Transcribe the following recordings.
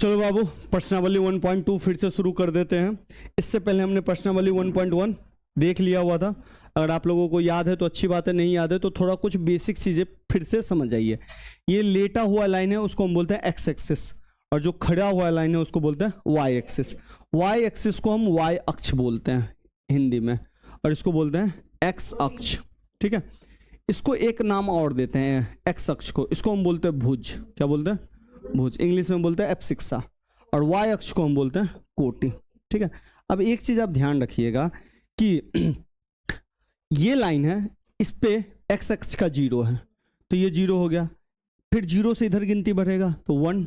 चलो बाबू, प्रश्नावली 1.2 फिर से शुरू कर देते हैं। इससे पहले हमने प्रश्नावली 1.1 देख लिया हुआ था। अगर आप लोगों को याद है तो अच्छी बात है, नहीं याद है तो थोड़ा कुछ बेसिक चीज़ें फिर से समझ आइए। ये लेटा हुआ लाइन है उसको हम बोलते हैं एक्स एक्सिस, और जो खड़ा हुआ लाइन है उसको बोलते हैं वाई एक्सिस। वाई एक्सिस को हम वाई अक्ष बोलते हैं हिंदी में, और इसको बोलते हैं एक्स अक्ष। ठीक है, इसको एक नाम और देते हैं एक्स अक्ष को, इसको हम बोलते हैं भुज। क्या बोलते हैं? भुज। इंग्लिश में बोलते हैं एब्सिक्सा। और वाई अक्ष को हम बोलते हैं कोटि। ठीक है, अब एक चीज़ आप ध्यान रखिएगा कि ये लाइन है, इस पे एक्स अक्ष का 0 है तो ये 0 हो गया। फिर 0 से इधर गिनती बढ़ेगा तो 1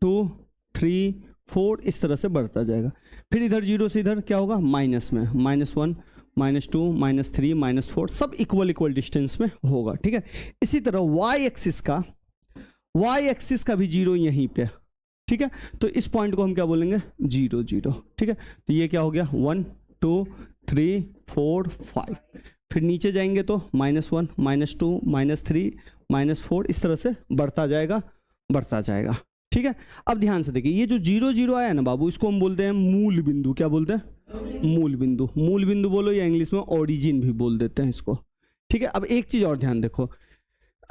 2 3 4 इस तरह से बढ़ता जाएगा। फिर इधर 0 से इधर क्या होगा? माइनस में, -1 -2 -3 -4 सब इक्वल डिस्टेंस में होगा। ठीक है, इसी तरह वाई एक्सिस का भी 0 यहीं पे। ठीक है, तो इस पॉइंट को हम क्या बोलेंगे? 0 0। ठीक है, तो ये क्या हो गया? 1 2 3 4 5। फिर नीचे जाएंगे तो -1 -2 -3 -4 इस तरह से बढ़ता जाएगा। ठीक है, अब ध्यान से देखिए, ये जो 0 0 आया ना बाबू, इसको हम बोलते हैं मूल बिंदु। क्या बोलते हैं? मूल बिंदु। मूल बिंदु बोलो, या इंग्लिश में ओरिजिन भी बोल देते हैं इसको। ठीक है, अब एक चीज और ध्यान देखो,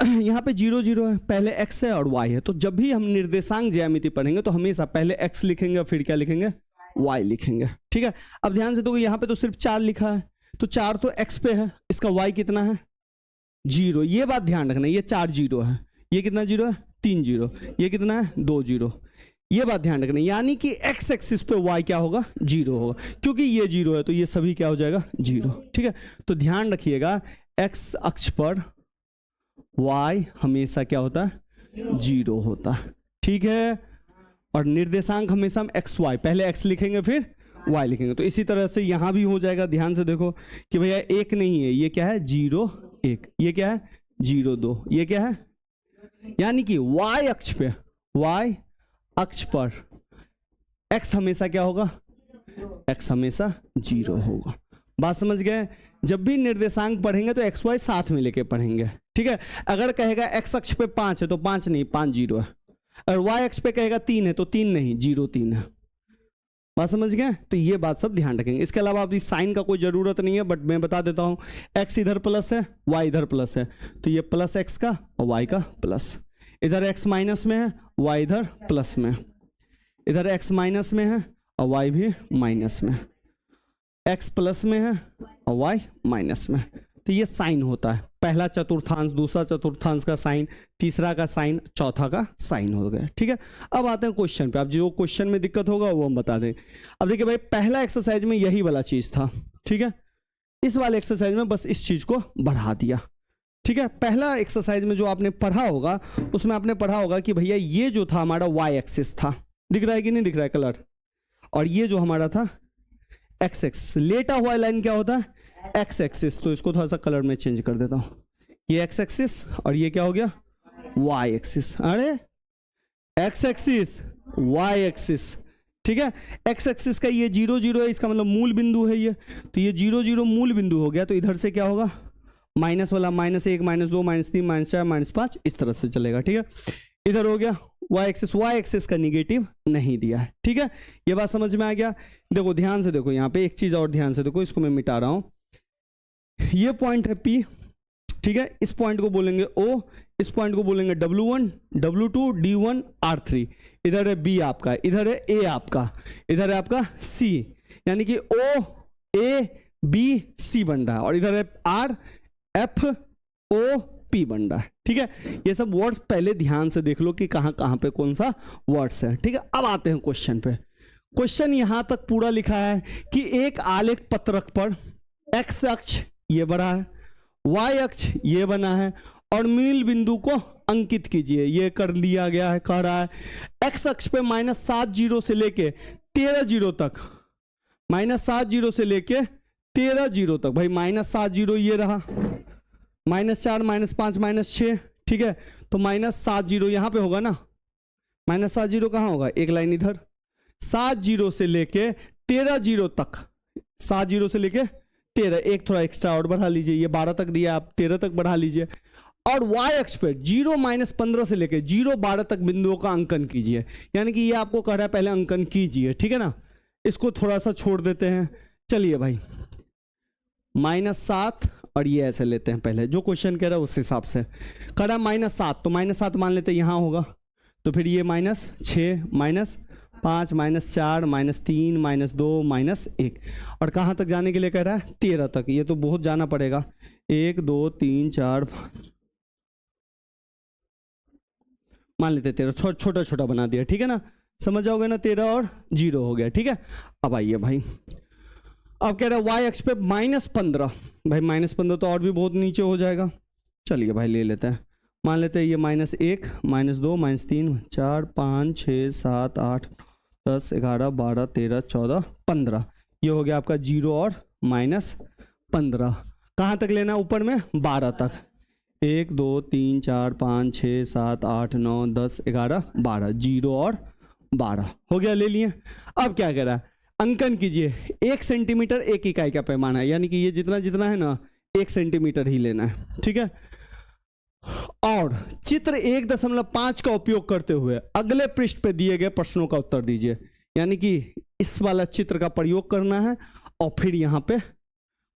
यहाँ पे 0 0 है, पहले x है और y है, तो जब भी हम निर्देशांक ज्यामिति पढ़ेंगे तो हमेशा पहले x लिखेंगे फिर क्या लिखेंगे? y लिखेंगे। ठीक है, अब ध्यान से देखो, यहाँ पे तो सिर्फ 4 लिखा है, तो 4 तो x पे है, इसका y कितना है? 0। ये बात ध्यान रखना, ये 4 0 है, ये कितना 0 है? 3 0। ये कितना है? 2 0। ये बात ध्यान रखना, यानी कि x एक्सिस पे y क्या होगा? 0 होगा, क्योंकि ये 0 है तो ये सभी क्या हो जाएगा? 0। ठीक है, तो ध्यान रखिएगा, x अक्ष पर y हमेशा क्या होता है? 0 होता है। ठीक है, और निर्देशांक हमेशा हम x y, पहले x लिखेंगे फिर y लिखेंगे, तो इसी तरह से यहां भी हो जाएगा। ध्यान से देखो कि भैया 1 नहीं है, ये क्या है? 0 1। ये क्या है? 0 2। ये क्या है? यानी कि y अक्ष पर x हमेशा क्या होगा? x हमेशा 0 होगा। बात समझ गए? जब भी निर्देशांक पढ़ेंगे तो x y साथ में लेके पढ़ेंगे। ठीक है, अगर कहेगा x अक्ष पे 5 है तो 5 नहीं, 5 0 है। और y अक्ष पे कहेगा 3 है तो 3 नहीं, 0 3 है। बात समझ गए? तो ये बात सब ध्यान रखेंगे। इसके अलावा अभी साइन का कोई जरूरत नहीं है, बट मैं बता देता हूं, x इधर प्लस है, y इधर प्लस है, तो ये प्लस x का और y का प्लस। इधर x माइनस में है, y इधर प्लस में। इधर x माइनस में है और y भी माइनस में। x प्लस में है और y माइनस में। तो ये साइन होता है, पहला चतुर्थांश, दूसरा चतुर्थांश का साइन, तीसरा का साइन, चौथा का साइन हो गया। ठीक है, अब आते हैं क्वेश्चन पे। अब जो क्वेश्चन में दिक्कत होगा वो हम बता दें। अब देखिए भाई, पहला एक्सरसाइज में यही वाला चीज था। ठीक है, इस वाले एक्सरसाइज में बस इस चीज को बढ़ा दिया। ठीक है, पहला एक्सरसाइज में जो आपने पढ़ा होगा उसमें आपने पढ़ा होगा कि भैया ये जो था हमारा वाई एक्सिस था, दिख रहा है कि नहीं दिख रहा है कलर, और ये जो हमारा था एक्स एक्सिस। लेटा हुआ लाइन क्या होता है? X axis. तो इसको थोड़ा सा कलर में चेंज कर देता हूं, ये एक्स एक्सिस और ये क्या हो गया? Y axis. अरे एक्स एक्सिस वाई एक्सिस। ठीक है, एक्स एक्सिस का ये 0 0 है, इसका मतलब मूल बिंदु है ये, तो ये 0 0 मूल बिंदु हो गया। तो इधर से क्या होगा? माइनस वाला -1 -2 -3 -4 -5 इस तरह से चलेगा। ठीक है, इधर हो गया वाई एक्सिस का निगेटिव नहीं दिया है। ठीक है, ये बात समझ में आ गया? देखो ध्यान से देखो, यहाँ पे एक चीज और ध्यान से देखो, इसको मैं मिटा रहा हूं। ये पॉइंट है P। ठीक है, इस पॉइंट को बोलेंगे O, इस पॉइंट को बोलेंगे W1 W2 D1 R3। इधर है B आपका, इधर है A आपका, इधर है आपका C, यानी कि O A B C बन रहा है, और इधर है R F O P बन रहा है। ठीक है, ये सब वर्ड्स पहले ध्यान से देख लो कि कहां कहां पे कौन सा वर्ड्स है। ठीक है, अब आते हैं क्वेश्चन पे। क्वेश्चन यहां तक पूरा लिखा है कि एक आलेख पत्रक पर एक्स अक्ष ये बना है, वाई अक्ष ये बना है, और मूल बिंदु को अंकित कीजिए। ये कर लिया गया है। कह रहा है एक्स अक्ष पे -7 0 से लेके 13 0 तक, -7 0 से लेके 13 0 तक। भाई -7 0 ये रहा, -4 -5 -6। ठीक है, तो -7 0 यहां पे होगा ना, -7 0 कहां होगा? एक लाइन इधर। 7 0 से लेके 13 0 तक, 7 0 से लेके 13, एक थोड़ा एक्स्ट्रा और बढ़ा लीजिए, ये 12 तक दिया, आप 13 तक बढ़ा लीजिए। और y अक्ष पे 0 - 15 से लेके 0 12 तक बिंदुओं का अंकन कीजिए। यानी कि ये आपको कह रहा है पहले अंकन कीजिए, ठीक है ना। इसको थोड़ा सा छोड़ देते हैं। चलिए भाई, -7 और ये ऐसे लेते हैं पहले, जो क्वेश्चन कह रहा है उस हिसाब से। कह रहा है -7, तो -7 मान लेते हैं यहाँ होगा, तो फिर ये -6 -5 -4 -3 -2 -1। और कहाँ तक जाने के लिए कह रहा है? 13 तक। ये तो बहुत जाना पड़ेगा। 1 2 3 4 5 मान लेते 13, छोटा छोटा बना दिया, ठीक है ना। समझ जाओगे ना, 13 और 0 हो गया, ठीक है। अब आइए भाई, अब कह रहा है y अक्ष पे -15। भाई -15 तो और भी बहुत नीचे हो जाएगा। चलिए भाई ले लेते हैं, मान लेते हैं ये -1 -2 -3 4 5 6 7 8 10 11 12 13 14 15। ये हो गया आपका 0 और -15। कहाँ तक लेना है? ऊपर में 12 तक। 1 2 3 4 5 6 7 8 9 10 11 12, 0 और 12 हो गया, ले लिए। अब क्या कह रहा है? अंकन कीजिए। 1 सेंटीमीटर 1 इकाई का पैमाना है, यानी कि ये जितना जितना है ना 1 सेंटीमीटर ही लेना है, ठीक है। और चित्र 1.5 का उपयोग करते हुए अगले पृष्ठ पे दिए गए प्रश्नों का उत्तर दीजिए। यानी कि इस वाला चित्र का प्रयोग करना है और फिर यहाँ पे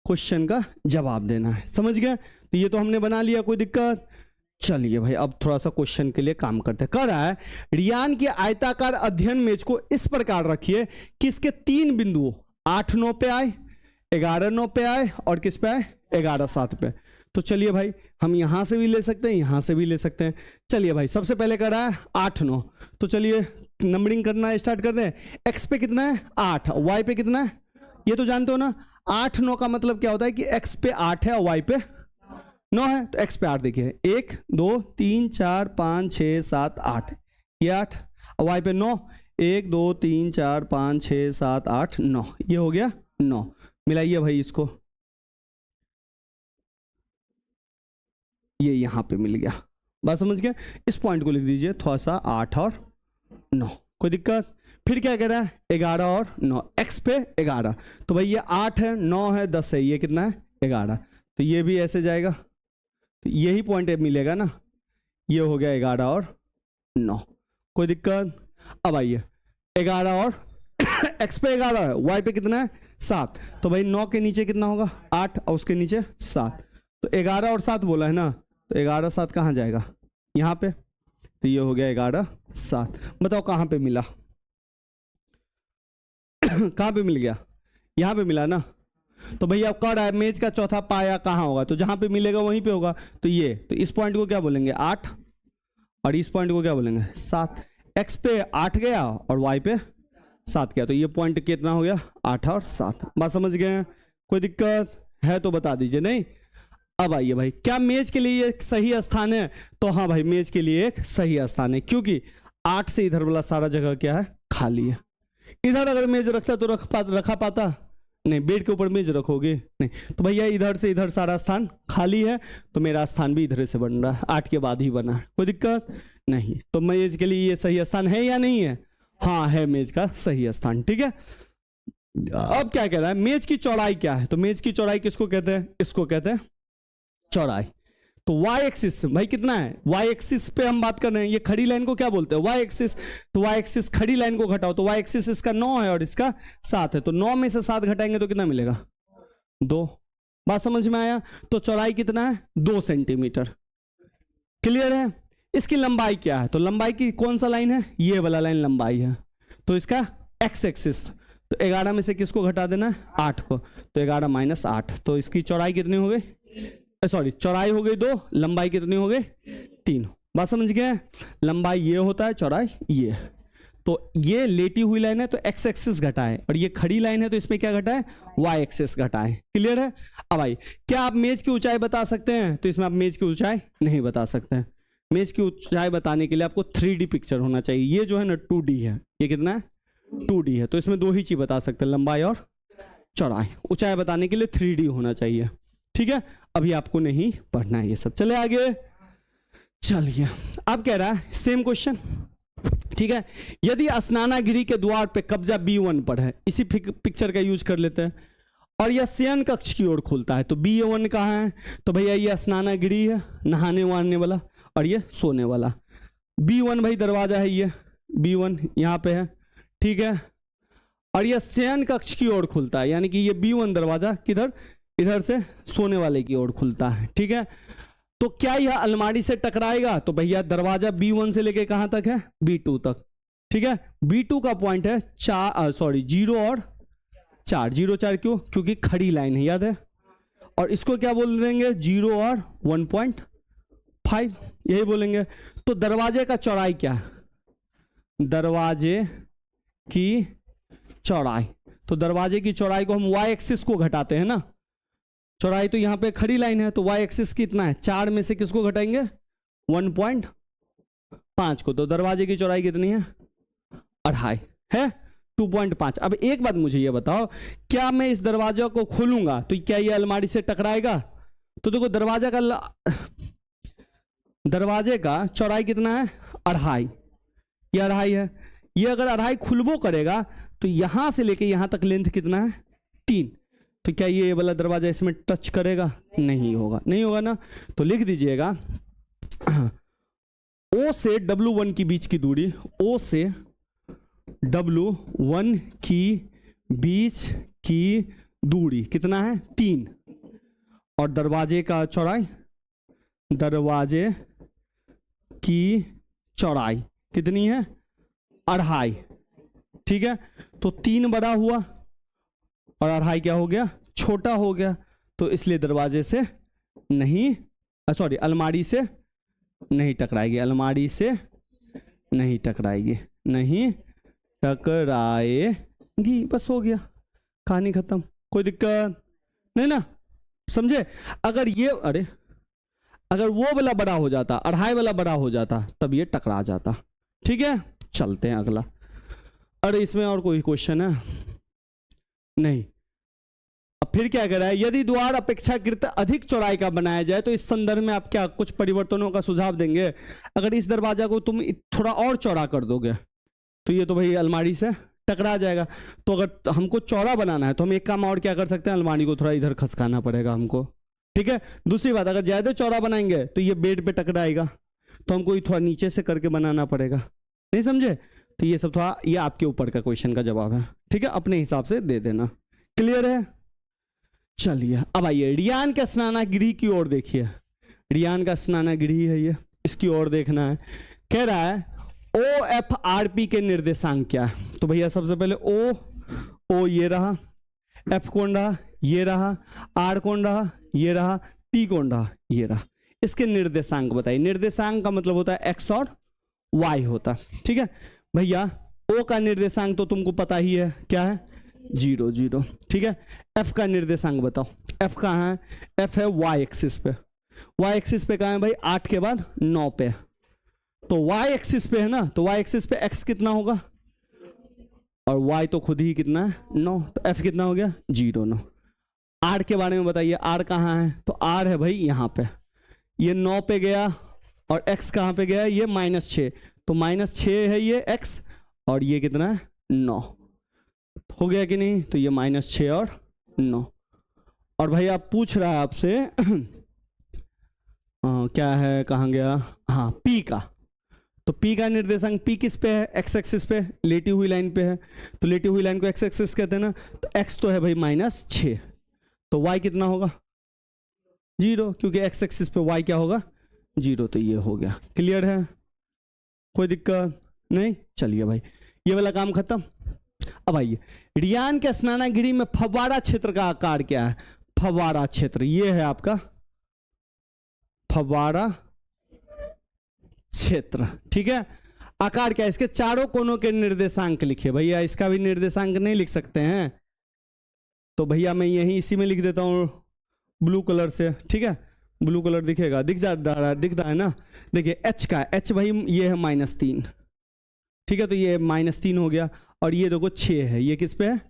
क्वेश्चन का जवाब देना है। समझ गए? तो ये तो हमने बना लिया, कोई दिक्कत? चलिए भाई, अब थोड़ा सा क्वेश्चन के लिए काम करते हैं। कह रहा है रियान की आयताकार अध्ययन मेज को इस प्रकार रखिए कि इसके 3 बिंदु 8 9 पे आए, 11 9 पे आए और किस पे आए? 11 7 पे। तो चलिए भाई, हम यहां से भी ले सकते हैं, यहां से भी ले सकते हैं। चलिए भाई, सबसे पहले कह रहा है 8 9, तो चलिए नंबरिंग करना स्टार्ट कर दें। एक्स पे कितना है? 8, वाई पे कितना है? ये तो जानते हो ना, 8 9 का मतलब क्या होता है कि एक्स पे 8 है और वाई पे 9 है। तो एक्स पे 8 देखिए, 1 2 3 4 5 6 7 8, ये 8, और वाई पे 9, 1 2 3 4 5 6 7 8 9, ये हो गया 9। मिलाइए भाई इसको, ये यहां पे मिल गया। बात समझ गए? इस पॉइंट को लिख दीजिए थोड़ा सा, 8 और 9, कोई दिक्कत? फिर क्या कह रहा है? 11 और 9, एक्स पे 11, तो भाई ये 8 है 9 है 10 है, ये कितना है? 11। तो ये भी ऐसे जाएगा, तो यही पॉइंट मिलेगा ना, ये हो गया 11 और 9, कोई दिक्कत? अब आइए 11 और एक्स पे 11 है, वाई पे कितना है? 7, तो भाई 9 के नीचे कितना होगा? 8 और उसके नीचे 7, तो 11 और 7 बोला है ना, तो 11 7 कहाँ जाएगा? यहाँ पे, तो ये हो गया 11 7। बताओ कहाँ पे मिला? कहाँ पे मिल गया? यहाँ पे मिला ना। तो भैया अब कह रहा है मेज का चौथा पाया कहाँ होगा? तो जहाँ पे मिलेगा वहीं पे होगा। तो ये, तो इस पॉइंट को क्या बोलेंगे? 8, और इस पॉइंट को क्या बोलेंगे? 7। एक्स पे 8 गया और वाई पे 7 गया, तो ये पॉइंट कितना हो गया? 8 और 7। बात समझ गए? कोई दिक्कत है तो बता दीजिए। नहीं? अब आइए भाई, क्या मेज के लिए एक सही स्थान है? तो हाँ भाई, मेज के लिए एक सही स्थान है, क्योंकि 8 से इधर वाला सारा जगह क्या है? खाली है। इधर अगर मेज रखता तो रखा पाता? नहीं। बेड के ऊपर मेज रखोगे? नहीं। तो भैया इधर से इधर सारा स्थान खाली है, तो मेरा स्थान भी इधर से बन रहा है, 8 के बाद ही बना है, कोई दिक्कत नहीं। तो मेज के लिए ये सही स्थान है या नहीं है? हाँ है, मेज का सही स्थान, ठीक है। अब क्या कह रहा है? मेज की चौड़ाई क्या है? तो मेज की चौड़ाई किसको कहते हैं? इसको कहते हैं चौड़ाई। तो y एक्सिस भाई कितना है? y एक्सिस पे हम बात कर रहे हैं, ये खड़ी लाइन को क्या बोलते हैं? y axis. तो y एक्सिस खड़ी लाइन को घटाओ, तो y एक्सिस इसका 9 है और इसका 7 है, तो 9 में से 7 घटाएंगे तो कितना मिलेगा? 2। बात समझ में आया? तो चौड़ाई कितना है? 2 सेंटीमीटर। क्लियर है? इसकी लंबाई क्या है? तो लंबाई की कौन सा लाइन है? ये वाला लाइन लंबाई है, तो इसका x एक्सिस। तो 11 में से किसको घटा देना है? 8 को, तो 11 - 8, तो इसकी चौड़ाई कितनी हो गई? सॉरी, चौड़ाई हो गई 2, लंबाई कितनी हो गई? 3। बात समझ गए? लंबाई ये होता है, चौड़ाई ये। तो ये लेटी हुई लाइन है तो x एक्सिस घटा है, और ये खड़ी लाइन है तो इसमें क्या घटा है? y एक्सिस घटा है। क्लियर है? अब भाई, क्या आप मेज की ऊंचाई बता सकते हैं? तो इसमें आप मेज की ऊंचाई नहीं बता सकते हैं। मेज की ऊंचाई बताने के लिए आपको 3D पिक्चर होना चाहिए। ये जो है ना 2D है, ये कितना है? 2D है, तो इसमें 2 ही चीज बता सकते हैं, लंबाई और चौड़ाई। ऊंचाई बताने के लिए 3D होना चाहिए, ठीक है। अभी आपको नहीं पढ़ना है ये सब। चले आगे। चलिए, अब कह रहा है सेम क्वेश्चन, ठीक है। यदि स्नानागिरी के द्वार पे कब्जा B1 पर है, इसी पिक्चर का यूज कर लेते हैं, और यह शयन कक्ष की ओर खुलता है। तो B1 कहाँ है? तो भैया ये स्नानागृह है, नहाने वहाने वाला, और ये सोने वाला। B1 भाई दरवाजा है, ये B1 यहाँ पे है, ठीक है। और यह शयन कक्ष की ओर खुलता है, यानी कि ये B1 दरवाजा किधर, इधर से सोने वाले की ओर खुलता है, ठीक है। तो क्या यह अलमारी से टकराएगा? तो भैया दरवाजा B1 से लेके कहां तक है? B2 तक, ठीक है। B2 का पॉइंट है 0 और 4। 0 4 क्यों? क्योंकि खड़ी लाइन है, याद है। और इसको क्या बोल देंगे? 0 और 1.5, यही बोलेंगे। तो दरवाजे का चौड़ाई क्या है? दरवाजे की चौड़ाई, तो दरवाजे की चौड़ाई को हम y एक्सिस को घटाते हैं ना। चौड़ाई तो यहाँ पे खड़ी लाइन है, तो y एक्सिस कितना है? 4 में से किसको घटाएंगे? 1.5 को। तो दरवाजे की चौड़ाई कितनी है? 2.5 है, 2.5। अब एक बात मुझे ये बताओ, क्या मैं इस दरवाजा को खोलूंगा तो क्या ये अलमारी से टकराएगा? तो देखो दरवाजे का चौड़ाई कितना है? 2.5, ये 2.5 है। ये अगर 2.5 खुलबो करेगा तो यहां से लेके यहां तक लेंथ कितना है? 3। तो क्या ये वाला दरवाजा इसमें टच करेगा? नहीं होगा, नहीं होगा ना। तो लिख दीजिएगा O से W1 की बीच की दूरी, O से W1 की बीच की दूरी कितना है? 3। और दरवाजे का चौड़ाई, दरवाजे की चौड़ाई कितनी है? 2.5, ठीक है। तो 3 बड़ा हुआ और 2.5 क्या हो गया? छोटा हो गया। तो इसलिए दरवाजे से नहीं, सॉरी अलमारी से नहीं टकराएगी, अलमारी से नहीं टकराएगी, नहीं टकराएगी। बस हो गया, कहानी खत्म, कोई दिक्कत नहीं ना, समझे। अगर ये अगर वो वाला बड़ा हो जाता, 2.5 वाला बड़ा हो जाता, तब ये टकरा जाता, ठीक है। चलते हैं अगला। अरे इसमें और कोई क्वेश्चन है? नहीं। अब फिर क्या कह रहा है? यदि द्वार अपेक्षाकृत अधिक चौड़ाई का बनाया जाए तो इस संदर्भ में आप क्या कुछ परिवर्तनों का सुझाव देंगे? अगर इस दरवाजा को तुम थोड़ा और चौड़ा कर दोगे तो ये तो भाई अलमारी से टकरा जाएगा। तो अगर हमको चौड़ा बनाना है तो हम एक काम और क्या कर सकते हैं? अलमारी को थोड़ा इधर खसकाना पड़ेगा हमको, ठीक है। दूसरी बात, अगर ज्यादा चौड़ा बनाएंगे तो ये बेड पे टकराएगा, तो हमको थोड़ा नीचे से करके बनाना पड़ेगा, नहीं समझे। तो ये सब थोड़ा, ये आपके ऊपर का क्वेश्चन का जवाब है, ठीक है, अपने हिसाब से दे देना। क्लियर है? चलिए अब आइए रियान का स्नानागृह की ओर देखिए। रियान का स्नानागृह है ये, इसकी ओर देखना है। कह रहा है OFRP के निर्देशांक क्या है? तो भैया सबसे पहले O ये रहा, F कौन रहा? ये रहा, R कौन रहा? ये रहा, P कौन रहा? ये रहा। इसके निर्देशांक बताइए। निर्देशांक का मतलब होता है x और y होता है, ठीक है भैया। O का निर्देशांक तो तुमको पता ही है, क्या है? 0 0, ठीक है। F का निर्देशांक बताओ। F कहाँ है? F है y एक्सिस पे। y एक्सिस पे कहाँ है भाई? 8 के बाद 9 पे। तो y एक्सिस पे है ना, तो y एक्सिस पे x कितना होगा? और y तो खुद ही कितना है? 9। तो f कितना हो गया? 0 9। r के बारे में बताइए, r कहाँ है? तो r है भाई यहाँ पे, ये 9 पे गया, और x कहाँ पे गया? ये -6, तो -6 है ये x, और ये कितना है? 9। हो गया कि नहीं? तो ये -6 और 9। और भाई आप पूछ रहा है आपसे क्या है, कहाँ गया? हाँ P का। तो P का निर्देशांक, P किस पे है? x एक्सिस पे, लेटी हुई लाइन पे है। तो लेटी हुई लाइन को x एक्सिस कहते हैं ना। तो x तो है भाई -6, तो y कितना होगा? 0, क्योंकि x एक्सिस पे y क्या होगा? 0। तो ये हो गया। क्लियर है? कोई दिक्कत नहीं? चलिए भाई ये वाला काम खत्म। अब आइए, रियान के स्नानागृह में फव्वारा क्षेत्र का आकार क्या है? फव्वारा क्षेत्र ये है आपका फव्वारा क्षेत्र, ठीक है। आकार क्या है? इसके चारों कोनों के निर्देशांक लिखिए। भैया इसका भी निर्देशांक नहीं लिख सकते हैं? तो भैया मैं यही इसी में लिख देता हूं ब्लू कलर से, ठीक है। ब्लू कलर दिखेगा, दिख रहा है ना। देखिए h का, h भाई ये है -3, ठीक है। तो ये -3 हो गया। और ये देखो 6 है, ये किस पे है?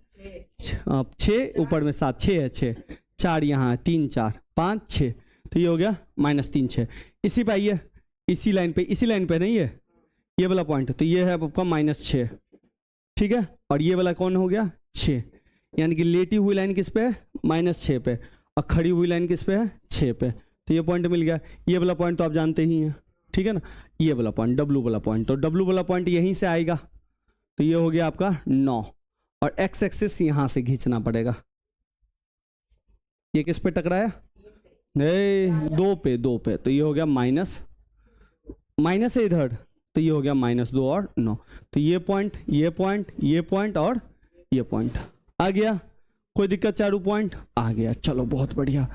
6 ऊपर में 7, 6 है, 6 4 यहाँ 3 4 5 6, तो ये हो गया -3 6। इसी पे आइए, इसी लाइन पे नहीं है ये वाला पॉइंट, तो ये है आपका -6, ठीक है। और ये वाला कौन हो गया? 6, यानी कि लेटी हुई लाइन किस पे है, -6 पे, और खड़ी हुई लाइन किस पे है, 6 पे। तो ये पॉइंट मिल गया। ये वाला पॉइंट तो आप जानते ही हैं, ठीक है ना, ये वाला पॉइंट डब्लू वाला पॉइंट, तो डब्लू वाला पॉइंट यहीं से आएगा। तो ये हो गया आपका 9, और एक्स एक्सिस यहाँ से खींचना पड़ेगा। ये किस पे टकराया, नहीं 2 पे, 2 पे, तो ये हो गया माइनस है इधर, तो ये हो गया -2 और 9। तो ये पॉइंट, ये पॉइंट, ये पॉइंट और ये पॉइंट आ गया। कोई दिक्कत, चारों पॉइंट आ गया। चलो बहुत बढ़िया।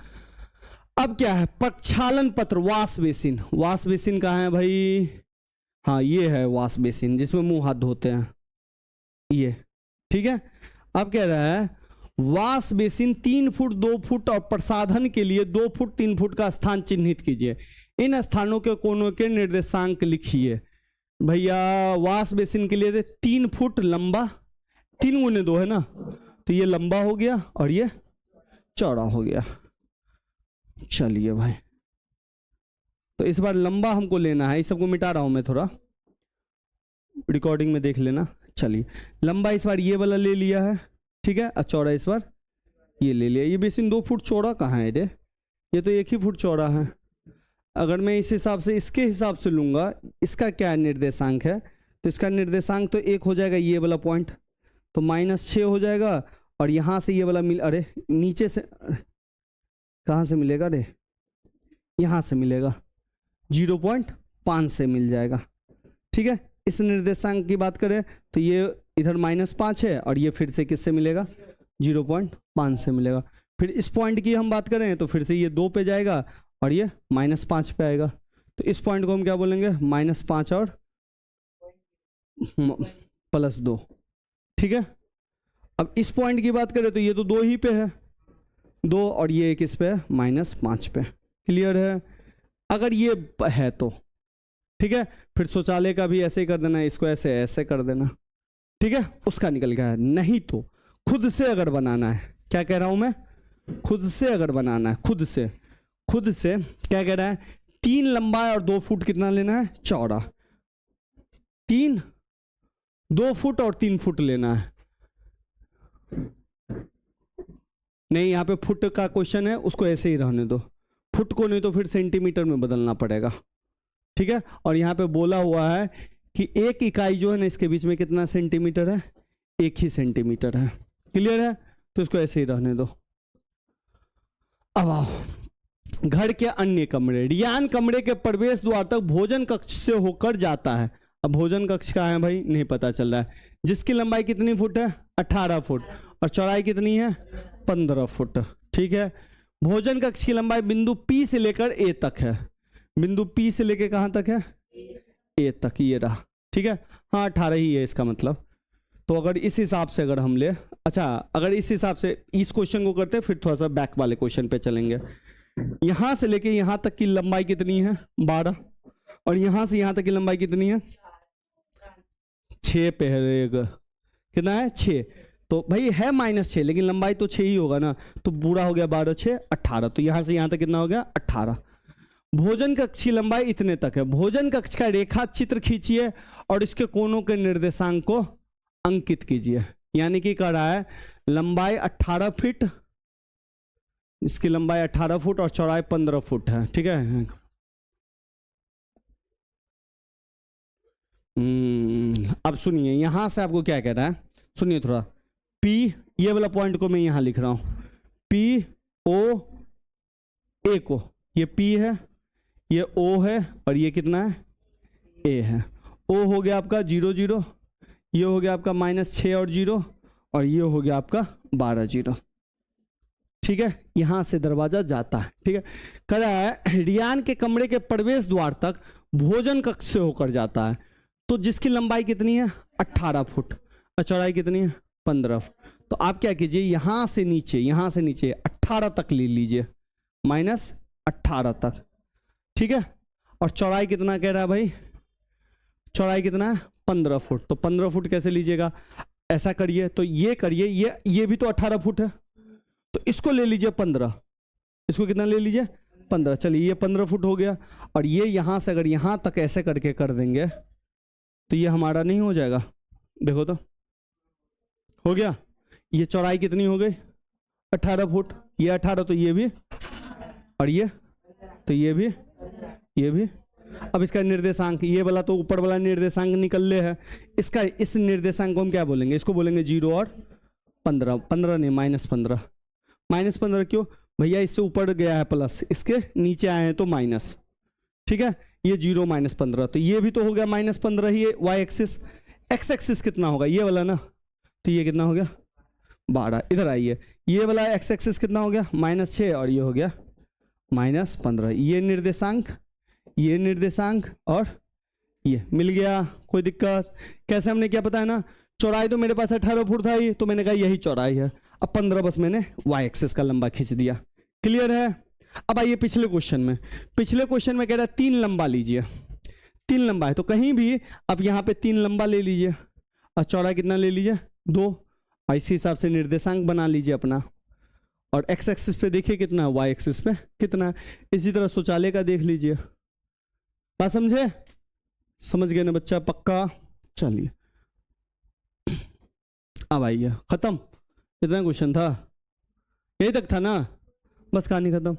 अब क्या है, प्रक्षालन पत्र, वाश बेसिन। वाश बेसिन कहाँ है भाई, हाँ ये है वाश बेसिन जिसमें मुंह हाथ धोते हैं, ये ठीक है। अब कह रहा है वाश बेसिन 3 फुट 2 फुट और प्रसाधन के लिए 2 फुट 3 फुट का स्थान चिन्हित कीजिए। इन स्थानों के कोनों के निर्देशांक लिखिए। भैया वाश बेसिन के लिए 3 फुट लंबा, 3 गुने 2 है ना, तो ये लंबा हो गया और ये चौड़ा हो गया। चलिए भाई, तो इस बार लंबा हमको लेना है, इस सबको मिटा रहा हूं मैं, थोड़ा रिकॉर्डिंग में देख लेना। चलिए लंबा इस बार ये वाला ले लिया है, ठीक है, और चौड़ा इस बार ये ले लिया। ये बेसिन 2 फुट चौड़ा कहाँ है रे, ये तो 1 ही फुट चौड़ा है। अगर मैं इस हिसाब से, इसके हिसाब से लूंगा, इसका क्या निर्देशांक है, तो इसका निर्देशांक तो 1 हो जाएगा, ये वाला पॉइंट तो -6 हो जाएगा, और यहाँ से ये वाला अरे नीचे से कहाँ से मिलेगा रे, यहाँ से मिलेगा, 0.5 से मिल जाएगा, ठीक है। इस निर्देशांक की बात करें तो ये इधर -5 है, और ये फिर से किससे मिलेगा, 0.5 से मिलेगा। फिर इस पॉइंट की हम बात करें तो फिर से ये 2 पे जाएगा और ये -5 पे आएगा। तो इस पॉइंट को हम क्या बोलेंगे, -5 और +2, ठीक है। अब इस पॉइंट की बात करें तो ये तो 2 ही पे है, 2 और ये किस पे है, -5 पे। क्लियर है। अगर ये है तो ठीक है, फिर शौचालय का भी ऐसे ही कर देना, इसको ऐसे ऐसे कर देना, ठीक है, उसका निकल गया है। नहीं तो खुद से अगर बनाना है, क्या कह रहा हूं मैं, खुद से अगर बनाना है, खुद से क्या कह रहा है, 3 लंबा और 2 फुट कितना लेना है, चौड़ा। 3 2 फुट और 3 फुट लेना है। नहीं, यहां पे फुट का क्वेश्चन है, उसको ऐसे ही रहने दो, फुट को नहीं तो फिर सेंटीमीटर में बदलना पड़ेगा, ठीक है। और यहाँ पे बोला हुआ है कि एक इकाई जो है ना, इसके बीच में कितना सेंटीमीटर है, 1 ही सेंटीमीटर है। क्लियर है, तो इसको ऐसे ही रहने दो। अब आओ, घर के अन्य कमरे। रियान कमरे के प्रवेश द्वार तक भोजन कक्ष से होकर जाता है। अब भोजन कक्ष कहाँ है भाई, नहीं पता चल रहा है। जिसकी लंबाई कितनी फुट है, 18 फुट, और चौड़ाई कितनी है, 15 फुट, ठीक है। भोजन कक्ष की लंबाई बिंदु P से लेकर A तक है। बिंदु P से लेकर कहां तक है, A तक, ये रहा, ठीक है। हाँ 18 ही है इसका मतलब। तो अगर इस हिसाब से अगर हम ले, अच्छा अगर इस हिसाब से इस क्वेश्चन को करते हैं, फिर थोड़ा सा बैक वाले क्वेश्चन पे चलेंगे। यहां से लेके यहां तक की लंबाई कितनी है, 12, और यहां से यहां तक की लंबाई कितनी है, 6 पे है। कितना है, 6। तो भाई है -6, लेकिन लंबाई तो 6 ही होगा ना, तो पूरा हो गया 12 6 18। तो यहां से यहां तक कितना हो गया, 18। भोजन कक्ष की लंबाई इतने तक है। भोजन कक्ष का रेखा चित्र खींचिए और इसके कोनों के निर्देशांक को अंकित कीजिए। यानी कि कह रहा है लंबाई 18 फीट, इसकी लंबाई 18 फुट और चौड़ाई 15 फुट है, ठीक है। अब सुनिए, यहां से आपको क्या कह रहा है, सुनिए थोड़ा। P, ये वाला पॉइंट को मैं यहां लिख रहा हूं, P O A को, ये P है, ये O है, और ये कितना है, A है। O हो गया आपका 0 0, ये हो गया आपका -6 और 0, और ये हो गया आपका 12 0, ठीक है। यहां से दरवाजा जाता है, ठीक है। कह रहा है रियान के कमरे के प्रवेश द्वार तक भोजन कक्ष से होकर जाता है। तो जिसकी लंबाई कितनी है, 18 फुट, और चौड़ाई कितनी है, 15 फुट। तो आप क्या कीजिए, यहां से नीचे 18 तक ले लीजिए, -18 तक, ठीक है। और चौड़ाई कितना कह रहा है भाई, चौड़ाई कितना है, 15 फुट। तो 15 फुट कैसे लीजिएगा, ऐसा करिए, तो ये करिए, ये भी तो 18 फुट है, तो इसको ले लीजिए 15, इसको कितना ले लीजिए, 15। चलिए ये 15 फुट हो गया, और ये यहां से अगर यहां तक ऐसे करके कर देंगे तो ये हमारा नहीं हो जाएगा, देखो तो हो गया। ये चौड़ाई कितनी हो गई 18 फुट, ये 18 तो ये भी, और ये तो ये भी। अब इसका निर्देशांक, ये वाला तो ऊपर वाला निर्देशांक निकल ले है, इसका इस निर्देशांक को हम क्या बोलेंगे, इसको बोलेंगे 0 और 15, 15 नहीं -15, -15 क्यों भैया, इससे ऊपर गया है प्लस, इसके नीचे आए हैं तो माइनस, ठीक है। ये 0 -15, तो ये भी तो हो गया -15 ही, वाई एक्सिस। एक्स एक्सिस कितना होगा ये वाला ना, तो ये कितना हो गया 12। इधर आइए, ये वाला एक्स एक्सिस कितना हो गया -6, और ये हो गया -15। ये निर्देशांक और ये मिल गया, कोई दिक्कत। कैसे हमने क्या पता है ना, चौड़ाई तो मेरे पास 18 फुट था ही, तो मैंने कहा यही चौड़ाई है। अब 15 बस मैंने वाई एक्सिस का लंबा खींच दिया। क्लियर है। अब आइए पिछले क्वेश्चन में कह रहा है 3 लंबा लीजिए, 3 लंबा है तो कहीं भी अब यहाँ पे 3 लंबा ले लीजिए और चौड़ा कितना ले लीजिए 2, और इसी हिसाब से निर्देशांक बना लीजिए अपना। और एक्स एक्सिस पे देखिए कितना है, वाई एक्सिस पे कितना है। इसी तरह शौचालय का देख लीजिए। बात समझे, समझ गए ना बच्चा, पक्का। चलिए अब आइए, खत्म, इतना क्वेश्चन था, यही तक था ना, बस कहानी खत्म।